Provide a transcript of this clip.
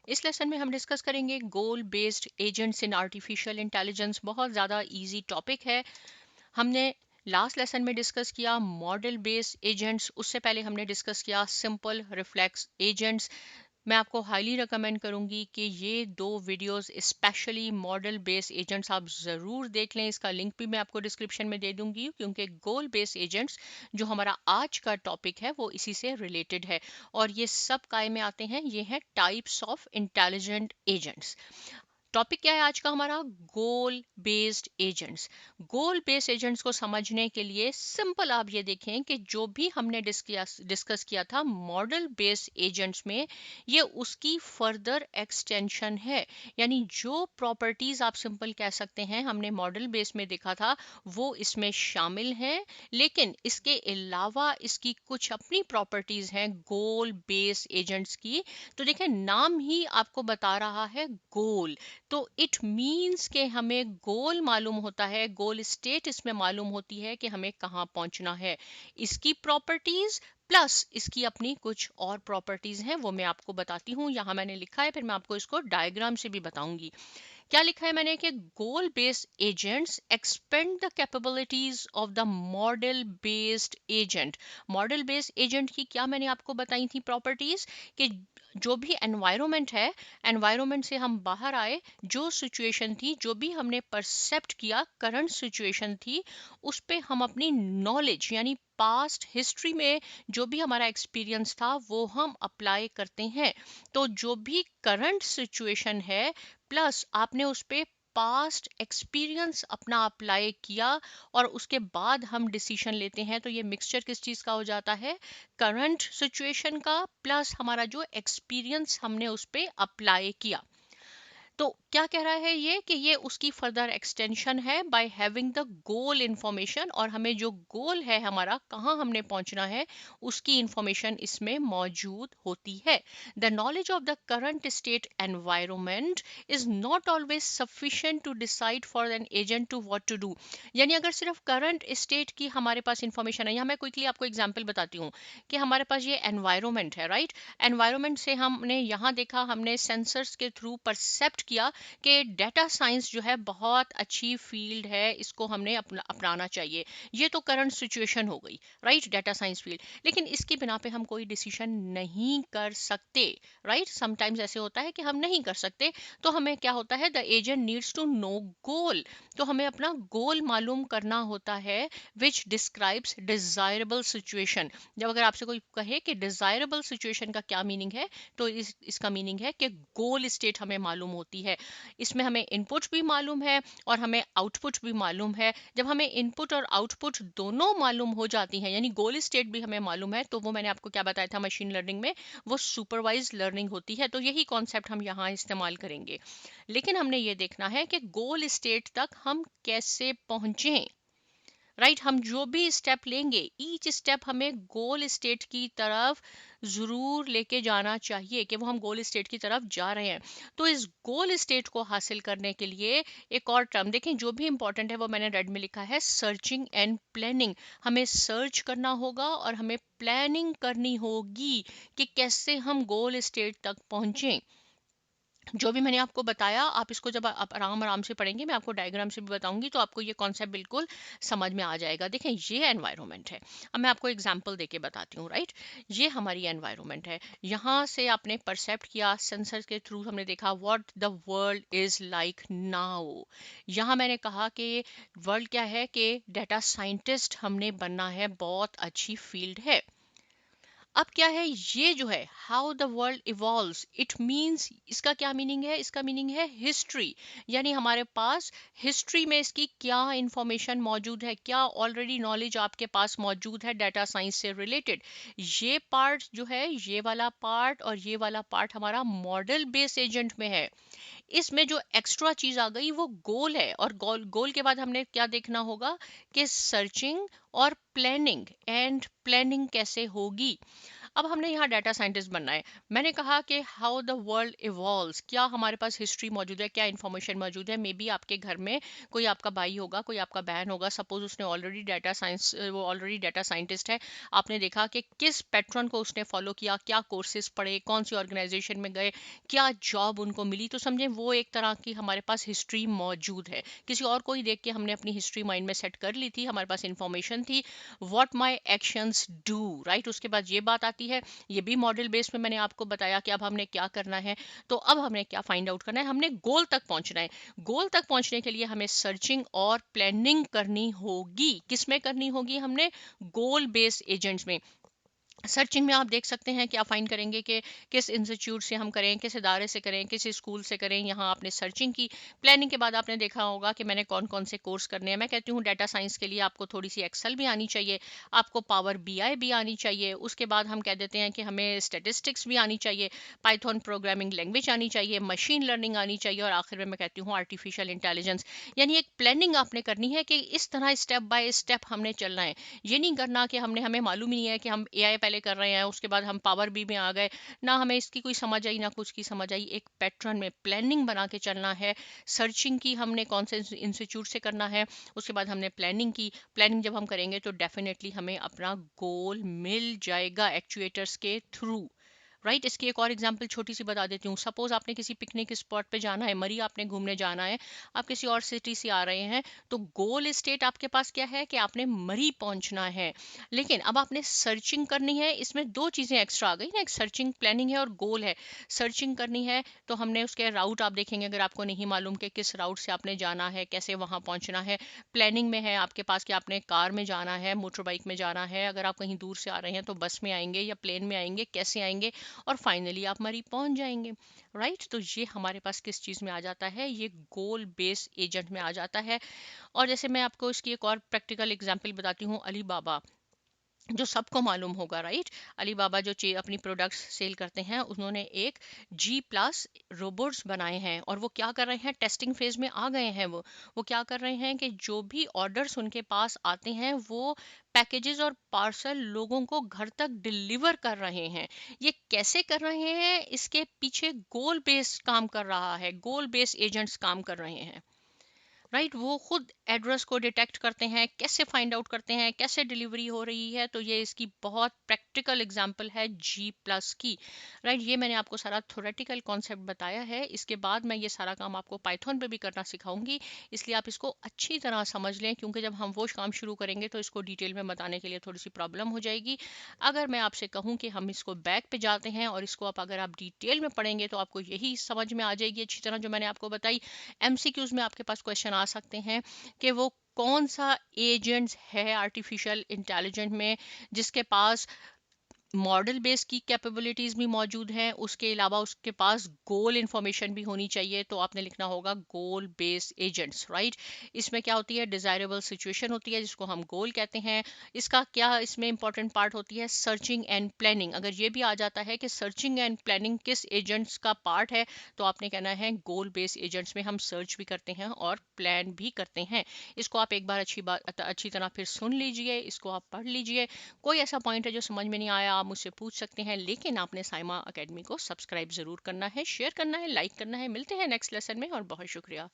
इस लेसन में हम डिस्कस करेंगे गोल based agents in artificial intelligence. बहुत ज़्यादा इजी टॉपिक है। हमने लास्ट लेसन में डिस्कस किया मॉडल बेस्ड एजेंट्स, उससे पहले हमने डिस्कस किया सिंपल रिफ्लेक्स एजेंट्स। मैं आपको हाईली रिकमेंड करूंगी कि ये दो videos specially model based agents आप ज़रूर देख लें। इसका लिंक भी मैं आपको डिस्क्रिप्शन में दे दूंगी, क्योंकि गोल बेस्ड एजेंट्स जो हमारा आज का टॉपिक है वो इसी से रिलेटेड है। और ये सब काय में आते हैं, ये हैं types of intelligent agents. Topic क्या है आज का हमारा? गोल बेस्ड एजेंट्स। गोल बेस्ड एजेंट्स को समझने के लिए सिंपल आप ये देखें कि जो भी हमने डिस्कस किया था मॉडल बेस्ड एजेंट्स में, ये उसकी फर्दर एक्सटेंशन है। यानी जो प्रॉपर्टीज आप सिंपल कह सकते हैं हमने मॉडल बेस में देखा था वो इसमें शामिल हैं, लेकिन इसके अलावा इसकी कुछ अपनी प्रॉपर्टीज हैं गोल बेस्ड एजेंट्स की। तो देखें, नाम ही आपको बता रहा है गोल। तो इट मीन्स के हमें गोल मालूम होता है, गोल स्टेट इसमें मालूम होती है कि हमें कहाँ पहुंचना है। इसकी प्रॉपर्टीज प्लस इसकी अपनी कुछ और प्रॉपर्टीज हैं, वो मैं आपको बताती हूँ। यहाँ मैंने लिखा है, फिर मैं आपको इसको डायग्राम से भी बताऊंगी। क्या लिखा है मैंने कि गोल based agents expand the capabilities of the model based agent. Model based agent की क्या मैंने आपको बताई थी प्रॉपर्टीज? कि जो भी एनवायरनमेंट है, एनवायरनमेंट से हम बाहर आए, जो सिचुएशन थी, जो भी हमने परसेप्ट किया करंट सिचुएशन थी, उस पे हम अपनी नॉलेज यानी पास्ट हिस्ट्री में जो भी हमारा एक्सपीरियंस था वो हम अप्लाई करते हैं। तो जो भी करंट सिचुएशन है प्लस आपने उस पे पास्ट एक्सपीरियंस अपना अप्लाई किया और उसके बाद हम डिसीजन लेते हैं, तो ये मिक्सचर किस चीज का हो जाता है? करंट सिचुएशन का प्लस हमारा जो एक्सपीरियंस हमने उस पे अप्लाई किया। तो क्या कह रहा है ये कि ये उसकी फर्दर एक्सटेंशन है by having the goal information. और हमें जो गोल है हमारा, कहाँ हमने पहुंचना है, उसकी इंफॉर्मेशन इसमें मौजूद होती है। The knowledge of the current state environment is not always sufficient to decide for an agent to what to do. यानी अगर सिर्फ करंट स्टेट की हमारे पास इंफॉर्मेशन है, यहाँ मैं क्विकली आपको एग्जाम्पल बताती हूँ कि हमारे पास ये एनवायरमेंट है, राइट। एनवायरमेंट से हमने यहाँ देखा, हमने सेंसर्स के थ्रू परसेप्ट किया कि डेटा साइंस जो है बहुत अच्छी फील्ड है, इसको हमने अपनाना चाहिए। ये तो करंट सिचुएशन हो गई, राइट, डेटा साइंस फील्ड। लेकिन इसकी बिना पे हम कोई डिसीजन नहीं कर सकते, राइट। समटाइम्स ऐसे होता है कि हम नहीं कर सकते, तो हमें क्या होता है, the agent needs to know goal. तो हमें अपना गोल मालूम करना होता है विच डिस्क्राइब्स डिजायरेबल सिचुएशन। जब अगर आपसे कोई कहे कि डिजायरेबल सिचुएशन का क्या मीनिंग है, तो इसका मीनिंग है कि गोल स्टेट हमें मालूम होती है। इसमें हमें इनपुट भी मालूम है और हमें आउटपुट भी मालूम है। जब हमें इनपुट और आउटपुट दोनों मालूम हो जाती हैं, यानी गोल स्टेट भी हमें मालूम है, तो वो मैंने आपको क्या बताया था मशीन लर्निंग में, वो सुपरवाइज लर्निंग होती है। तो यही कॉन्सेप्ट हम यहाँ इस्तेमाल करेंगे। लेकिन हमने ये देखना है कि गोल स्टेट तक हम कैसे पहुंचे, राइट। हम जो भी स्टेप लेंगे, ईच स्टेप हमें गोल स्टेट की तरफ जरूर लेके जाना चाहिए कि वो हम गोल स्टेट की तरफ जा रहे हैं। तो इस गोल स्टेट को हासिल करने के लिए एक और टर्म देखें जो भी इंपॉर्टेंट है, वो मैंने रेड में लिखा है सर्चिंग एंड प्लानिंग। हमें सर्च करना होगा और हमें प्लानिंग करनी होगी कि कैसे हम गोल स्टेट तक पहुंचे। जो भी मैंने आपको बताया, आप इसको जब आप आराम आराम से पढ़ेंगे, मैं आपको डायग्राम से भी बताऊंगी, तो आपको ये कॉन्सेप्ट बिल्कुल समझ में आ जाएगा। देखें, ये एनवायरनमेंट है। अब मैं आपको एग्जांपल देके बताती हूँ, राइट। ये हमारी एनवायरनमेंट है। यहाँ से आपने परसेप्ट किया, सेंसर के थ्रू हमने देखा what the world is like now. यहाँ मैंने कहा कि वर्ल्ड क्या है, कि डेटा साइंटिस्ट हमने बनना है, बहुत अच्छी फील्ड है। अब क्या है, ये जो है how the world evolves, it means, इसका क्या मीनिंग है? इसका मीनिंग है हिस्ट्री। यानी हमारे पास हिस्ट्री में इसकी क्या इंफॉर्मेशन मौजूद है, क्या ऑलरेडी नॉलेज आपके पास मौजूद है डेटा साइंस से रिलेटेड। ये पार्ट जो है, ये वाला पार्ट और ये वाला पार्ट हमारा मॉडल बेस्ड एजेंट में है। इसमें जो एक्स्ट्रा चीज आ गई वो गोल है, और गोल के बाद हमने क्या देखना होगा कि सर्चिंग और प्लानिंग। एंड प्लानिंग कैसे होगी? अब हमने यहाँ डाटा साइंटिस्ट बनना है। मैंने कहा कि हाउ द वर्ल्ड इवॉल्व्स, क्या हमारे पास हिस्ट्री मौजूद है, क्या इन्फॉर्मेशन मौजूद है। मे बी आपके घर में कोई आपका भाई होगा, कोई आपका बहन होगा, सपोज उसने ऑलरेडी डाटा साइंस, वो ऑलरेडी डाटा साइंटिस्ट है। आपने देखा कि किस पैटर्न को उसने फॉलो किया, क्या कोर्सेज पढ़े, कौन सी ऑर्गेनाइजेशन में गए, क्या जॉब उनको मिली। तो समझे वो एक तरह की हमारे पास हिस्ट्री मौजूद है। किसी और को ही देख के हमने अपनी हिस्ट्री माइंड में सेट कर ली थी, हमारे पास इंफॉर्मेशन थी, what my actions do, right. उसके बाद ये बात आती है, ये भी मॉडल बेस में मैंने आपको बताया कि अब हमने क्या करना है। तो अब हमने क्या फाइंड आउट करना है, हमने गोल तक पहुंचना है। गोल तक पहुंचने के लिए हमें सर्चिंग और प्लानिंग करनी होगी। किसमें करनी होगी, हमने गोल बेस्ड एजेंट्स में। सर्चिंग में आप देख सकते हैं कि आप फाइंड करेंगे कि किस इंस्टीट्यूट से हम करें, किस इदारे से करें, किस स्कूल से करें। यहाँ आपने सर्चिंग की। प्लानिंग के बाद आपने देखा होगा कि मैंने कौन कौन से कोर्स करने हैं। मैं कहती हूँ डाटा साइंस के लिए आपको थोड़ी सी एक्सेल भी आनी चाहिए, आपको पावर बीआई भी आनी चाहिए। उसके बाद हम कह देते हैं कि हमें स्टेटिस्टिक्स भी आनी चाहिए, पाइथन प्रोग्रामिंग लैंग्वेज आनी चाहिए, मशीन लर्निंग आनी चाहिए, और आखिर में मैं कहती हूँ आर्टिफिशियल इंटेलिजेंस। यानी एक प्लानिंग आपने करनी है कि इस तरह स्टेप बाय स्टेप हमने चलना है। ये नहीं करना कि हमें मालूम ही नहीं है कि हम एआई पहले कर रहे हैं, उसके बाद हम पावर बी में आ गए, ना हमें इसकी कोई समझ आई ना कुछ की समझ आई। एक पैटर्न में प्लानिंग बना के चलना है। सर्चिंग की हमने कौन से इंस्टीट्यूट से करना है, उसके बाद हमने प्लानिंग की। प्लानिंग जब हम करेंगे तो डेफिनेटली हमें अपना गोल मिल जाएगा एक्चुएटर्स के थ्रू, राइट। इसकी एक और एग्जांपल छोटी सी बता देती हूँ। सपोज आपने किसी पिकनिक स्पॉट पे जाना है, मरी आपने घूमने जाना है, आप किसी और सिटी से आ रहे हैं, तो गोल स्टेट आपके पास क्या है कि आपने मरी पहुंचना है। लेकिन अब आपने सर्चिंग करनी है। इसमें दो चीजें एक्स्ट्रा आ गई ना, एक सर्चिंग प्लानिंग है और गोल है। सर्चिंग करनी है तो हमने उसके राउट आप देखेंगे, अगर आपको नहीं मालूम कि किस राउट से आपने जाना है, कैसे वहां पहुंचना है। प्लानिंग में है आपके पास कि आपने कार में जाना है, मोटर बाइक में जाना है, अगर आप कहीं दूर से आ रहे हैं तो बस में आएंगे या प्लेन में आएंगे, कैसे आएंगे, और फाइनली आप मरी पहुंच जाएंगे, राइट। तो ये हमारे पास किस चीज में आ जाता है, ये गोल बेस एजेंट में आ जाता है। और जैसे मैं आपको इसकी एक और प्रैक्टिकल एग्जांपल बताती हूँ, अली बाबा, जो सबको मालूम होगा, राइट। अली बाबा जो अपनी प्रोडक्ट्स सेल करते हैं, उन्होंने एक G+ रोबोट्स बनाए हैं, और वो क्या कर रहे हैं, टेस्टिंग फेज में आ गए हैं। वो क्या कर रहे हैं कि जो भी ऑर्डर्स उनके पास आते हैं, वो पैकेजेस और पार्सल लोगों को घर तक डिलीवर कर रहे हैं। ये कैसे कर रहे हैं, इसके पीछे गोल बेस्ड काम कर रहा है, गोल बेस्ड एजेंट्स काम कर रहे हैं, राइट। वो खुद एड्रेस को डिटेक्ट करते हैं, कैसे फाइंड आउट करते हैं, कैसे डिलीवरी हो रही है। तो ये इसकी बहुत प्रैक्टिकल एग्जांपल है G+ की, राइट। ये मैंने आपको सारा थ्योरेटिकल कॉन्सेप्ट बताया है। इसके बाद मैं ये सारा काम आपको पाइथन पे भी करना सिखाऊंगी, इसलिए आप इसको अच्छी तरह समझ लें, क्योंकि जब हम वो काम शुरू करेंगे तो इसको डिटेल में बताने के लिए थोड़ी सी प्रॉब्लम हो जाएगी। अगर मैं आपसे कहूँ कि हम इसको बैक पे जाते हैं और इसको अगर आप डिटेल में पढ़ेंगे तो आपको यही समझ में आ जाएगी अच्छी तरह जो मैंने आपको बताई। एमसीक्यूज में आपके पास क्वेश्चन आ सकते हैं कि वो कौन सा एजेंट्स है आर्टिफिशियल इंटेलिजेंट में जिसके पास मॉडल बेस की कैपेबिलिटीज भी मौजूद हैं, उसके अलावा उसके पास गोल इंफॉर्मेशन भी होनी चाहिए। तो आपने लिखना होगा गोल बेस्ड एजेंट्स, राइट। इसमें क्या होती है, डिजायरेबल सिचुएशन होती है जिसको हम गोल कहते हैं। इसका क्या इसमें इंपॉर्टेंट पार्ट होती है, सर्चिंग एंड प्लानिंग। अगर ये भी आ जाता है कि सर्चिंग एंड प्लानिंग किस एजेंट्स का पार्ट है, तो आपने कहना है गोल बेस्ड एजेंट्स में हम सर्च भी करते हैं और प्लान भी करते हैं। इसको आप एक बार अच्छी तरह फिर सुन लीजिए, इसको आप पढ़ लीजिए। कोई ऐसा पॉइंट है जो समझ में नहीं आया, आप मुझसे पूछ सकते हैं, लेकिन आपने साइमा अकेडमी को सब्सक्राइब जरूर करना है, शेयर करना है, लाइक करना है। मिलते हैं नेक्स्ट लेसन में, और बहुत शुक्रिया।